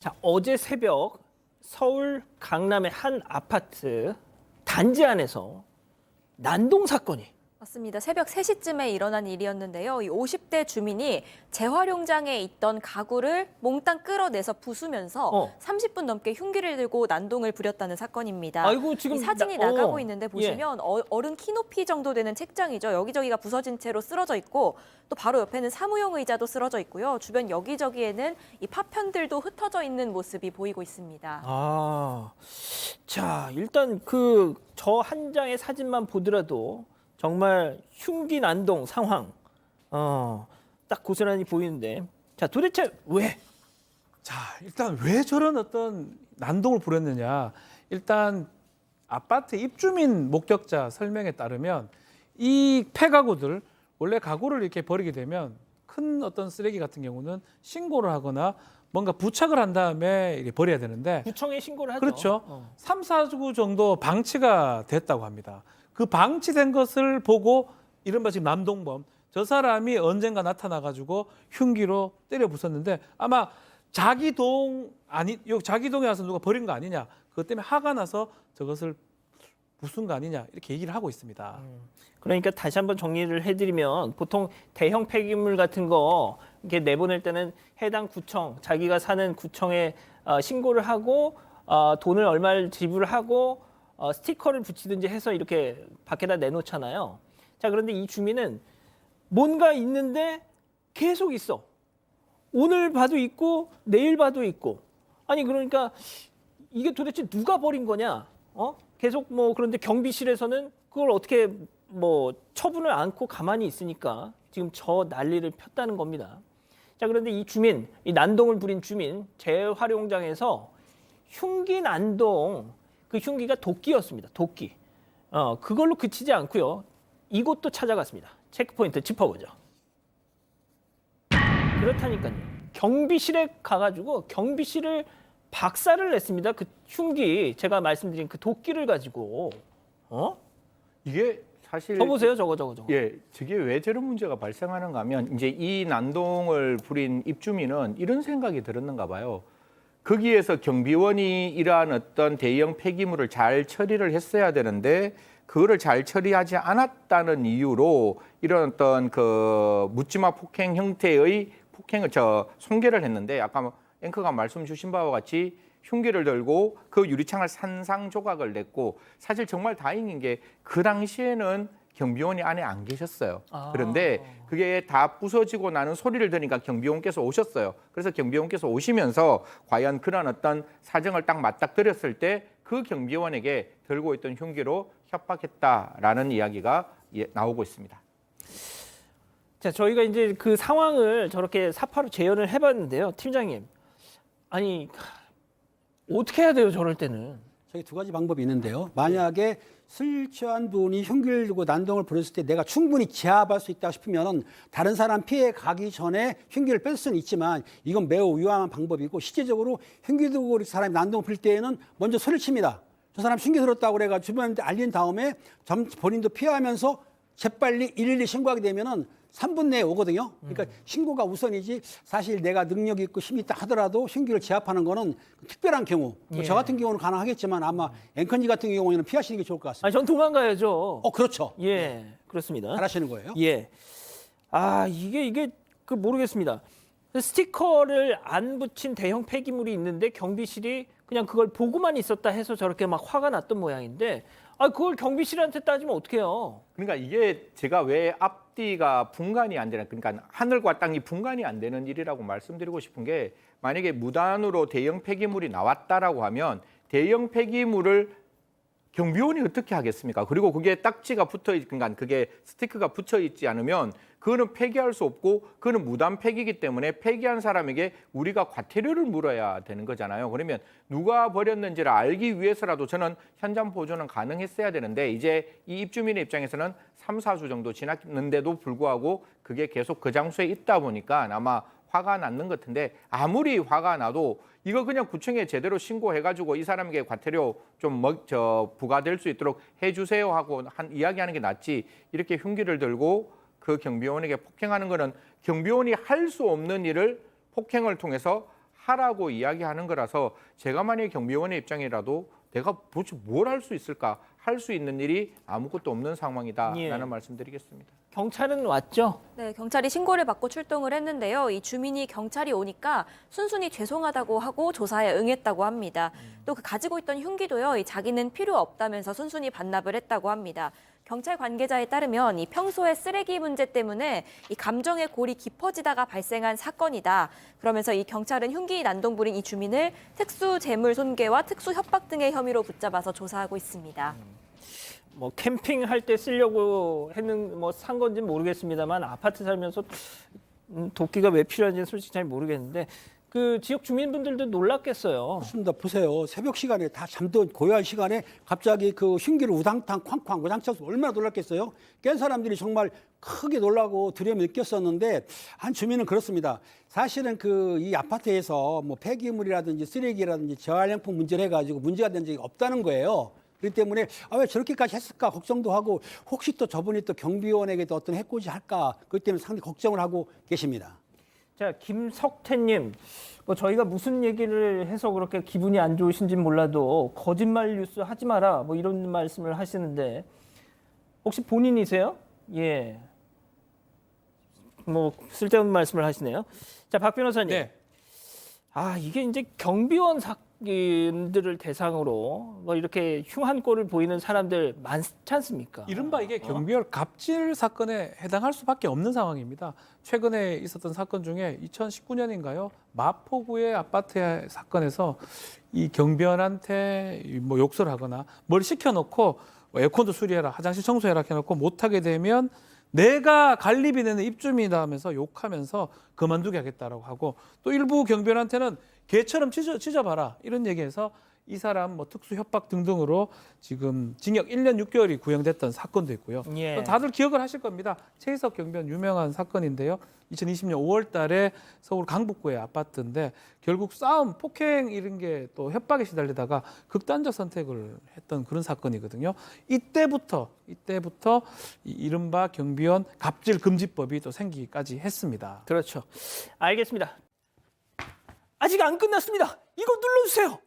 자, 어제 새벽 서울 강남의 한 아파트 단지 안에서 난동 사건이. 맞습니다. 새벽 3시쯤에 일어난 일이었는데요. 이 50대 주민이 재활용장에 있던 가구를 몽땅 끌어내서 부수면서 30분 넘게 흉기를 들고 난동을 부렸다는 사건입니다. 아이고, 지금 이 사진이 나가고 있는데 보시면 어른 키 높이 정도 되는 책장이죠. 여기저기가 부서진 채로 쓰러져 있고 또 바로 옆에는 사무용 의자도 쓰러져 있고요. 주변 여기저기에는 이 파편들도 흩어져 있는 모습이 보이고 있습니다. 자, 일단 저 한 장의 사진만 보더라도 정말 흉기 난동 상황, 딱 고스란히 보이는데, 자, 도대체 왜? 자, 일단 왜 저런 어떤 난동을 부렸느냐. 일단 아파트 입주민 목격자 설명에 따르면 이 폐가구들, 원래 가구를 이렇게 버리게 되면 큰 어떤 쓰레기 같은 경우는 신고를 하거나 뭔가 부착을 한 다음에 이렇게 버려야 되는데 구청에 신고를 하죠. 그렇죠. 3, 4주 정도 방치가 됐다고 합니다. 그 방치된 것을 보고 이른바 지금 남동범, 저 사람이 언젠가 나타나가지고 흉기로 때려 부쉈는데 아마 자기 동에 와서 누가 버린 거 아니냐, 그것 때문에 화가 나서 저것을 부순 거 아니냐 이렇게 얘기를 하고 있습니다. 그러니까 다시 한번 정리를 해드리면 보통 대형 폐기물 같은 거 이렇게 내보낼 때는 해당 구청, 자기가 사는 구청에 신고를 하고 돈을 얼마를 지불하고 스티커를 붙이든지 해서 이렇게 밖에다 내놓잖아요. 자, 그런데 이 주민은 뭔가 있는데 계속 있어. 오늘 봐도 있고 내일 봐도 있고. 아니, 그러니까 이게 도대체 누가 버린 거냐? 계속 그런데 경비실에서는 그걸 어떻게 처분을 않고 가만히 있으니까 지금 저 난리를 폈다는 겁니다. 자, 그런데 이 주민, 이 난동을 부린 주민, 재활용장에서 흉기 난동, 그 흉기가 도끼였습니다. 도끼. 그걸로 그치지 않고요. 이곳도 찾아갔습니다. 체크포인트 짚어보죠. 그렇다니까요. 경비실에 가가지고 경비실을 박살을 냈습니다. 그 흉기, 제가 말씀드린 그 도끼를 가지고. 이게 사실 보세요, 저거. 예, 저게 왜 저런 문제가 발생하는가 하면 이제 이 난동을 부린 입주민은 이런 생각이 들었는가 봐요. 거기에서 경비원이 이러한 어떤 대형 폐기물을 잘 처리를 했어야 되는데 그거를 잘 처리하지 않았다는 이유로 이런 어떤 묻지마 폭행 형태의 폭행을 손괴를 했는데 아까 앵커가 말씀 주신 바와 같이 흉기를 들고 그 유리창을 산상조각을 냈고 사실 정말 다행인 게 그 당시에는 경비원이 안에 안 계셨어요. 그런데 그게 다 부서지고 나는 소리를 들으니까 경비원께서 오셨어요. 그래서 경비원께서 오시면서 과연 그런 어떤 사정을 딱 맞닥뜨렸을 때 그 경비원에게 들고 있던 흉기로 협박했다라는 이야기가 나오고 있습니다. 자, 저희가 이제 그 상황을 저렇게 사파로 재현을 해봤는데요. 팀장님. 아니, 어떻게 해야 돼요, 저럴 때는? 저기 두 가지 방법이 있는데요. 만약에 술 취한 분이 흉기를 들고 난동을 부렸을 때 내가 충분히 제압할 수 있다 싶으면 다른 사람 피해 가기 전에 흉기를 뺄 수는 있지만 이건 매우 위험한 방법이고 실제적으로 흉기 들고 사람이 난동을 부릴 때에는 먼저 소리를 칩니다. 저 사람 흉기 들었다고 그래가 주변한테 알린 다음에 본인도 피하면서 재빨리 112 신고하게 되면은 3분 내에 오거든요. 그러니까 신고가 우선이지 사실 내가 능력이 있고 힘이 있다 하더라도 흉기를 제압하는 거는 특별한 경우. 저 같은 경우는 가능하겠지만 아마 앵커님 같은 경우에는 피하시는 게 좋을 것 같습니다. 아니, 전 도망가야죠. 그렇죠. 예, 그렇습니다. 잘하시는 거예요. 예. 이게 모르겠습니다. 스티커를 안 붙인 대형 폐기물이 있는데 경비실이 그냥 그걸 보고만 있었다 해서 저렇게 막 화가 났던 모양인데 그걸 경비실한테 따지면 어떡해요? 그러니까 이게 제가 왜 앞뒤가 분간이 안 되는, 그러니까 하늘과 땅이 분간이 안 되는 일이라고 말씀드리고 싶은 게 만약에 무단으로 대형 폐기물이 나왔다라고 하면 대형 폐기물을 경비원이 어떻게 하겠습니까? 그리고 그게 딱지가 그러니까 그게 스티커가 붙어 있지 않으면 그거는 폐기할 수 없고 그거는 무단 폐기이기 때문에 폐기한 사람에게 우리가 과태료를 물어야 되는 거잖아요. 그러면 누가 버렸는지를 알기 위해서라도 저는 현장 보존은 가능했어야 되는데 이제 이 입주민의 입장에서는 3, 4주 정도 지났는데도 불구하고 그게 계속 그 장소에 있다 보니까 아마 화가 났는 것 같은데 아무리 화가 나도 이거 그냥 구청에 제대로 신고해가지고 이 사람에게 과태료 좀 부과될 수 있도록 해주세요 하고 이야기하는 게 낫지 이렇게 흉기를 들고 그 경비원에게 폭행하는 거는 경비원이 할 수 없는 일을 폭행을 통해서 하라고 이야기하는 거라서 제가 만약에 경비원의 입장이라도 내가 도대체 뭘 할 수 있을까? 할 수 있는 일이 아무것도 없는 상황이다라는 예. 말씀드리겠습니다. 경찰은 왔죠? 네, 경찰이 신고를 받고 출동을 했는데요. 이 주민이 경찰이 오니까 순순히 죄송하다고 하고 조사에 응했다고 합니다. 또 그 가지고 있던 흉기도요. 이 자기는 필요 없다면서 순순히 반납을 했다고 합니다. 경찰 관계자에 따르면 이 평소에 쓰레기 문제 때문에 이 감정의 골이 깊어지다가 발생한 사건이다. 그러면서 이 경찰은 흉기 난동 부린 이 주민을 특수 재물 손괴와 특수 협박 등의 혐의로 붙잡아서 조사하고 있습니다. 뭐 캠핑할 때 쓰려고 했는 뭐 산 건지는 모르겠습니다만 아파트 살면서 도끼가 왜 필요한지는 솔직히 잘 모르겠는데 그 지역 주민분들도 놀랐겠어요. 그렇습니다. 보세요. 새벽 시간에 다 잠든 고요한 시간에 갑자기 그 흉기를 우당탕 쾅쾅 우당탕 얼마나 놀랐겠어요. 깬 사람들이 정말 크게 놀라고 두려움을 느꼈었는데 한 주민은 그렇습니다. 사실은 그 이 아파트에서 뭐 폐기물이라든지 쓰레기라든지 재활용품 문제를 해가지고 문제가 된 적이 없다는 거예요. 그렇기 때문에 왜 저렇게까지 했을까 걱정도 하고 혹시 또 저분이 또 경비원에게도 어떤 해코지 할까 그것 때문에 상당히 걱정을 하고 계십니다. 자, 김석태님, 뭐 저희가 무슨 얘기를 해서 그렇게 기분이 안 좋으신지 몰라도 거짓말 뉴스 하지 마라 뭐 이런 말씀을 하시는데 혹시 본인이세요? 예. 뭐 쓸데없는 말씀을 하시네요. 자, 박 변호사님. 네. 아, 이게 이제 경비원 사건들을 대상으로 뭐 이렇게 흉한 꼴을 보이는 사람들 많지 않습니까? 이른바 이게 경비원 갑질 사건에 해당할 수밖에 없는 상황입니다. 최근에 있었던 사건 중에 2019년인가요? 마포구의 아파트 사건에서 이 경비원한테 뭐 욕설을 하거나 뭘 시켜놓고 뭐 에어컨도 수리해라, 화장실 청소해라 해놓고 못하게 되면 내가 관리비 내는 입주민이다 하면서 욕하면서 그만두게 하겠다라고 하고 또 일부 경비원한테는 개처럼 찢어봐라 이런 얘기해서 이 사람 뭐 특수 협박 등등으로 지금 징역 1년 6개월이 구형됐던 사건도 있고요. 예. 또 다들 기억을 하실 겁니다. 최희석 경비원 유명한 사건인데요. 2020년 5월 달에 서울 강북구의 아파트인데 결국 싸움, 폭행 이런 게 또 협박에 시달리다가 극단적 선택을 했던 그런 사건이거든요. 이때부터 이 이른바 경비원 갑질 금지법이 또 생기기까지 했습니다. 그렇죠. 알겠습니다. 아직 안 끝났습니다. 이거 눌러주세요.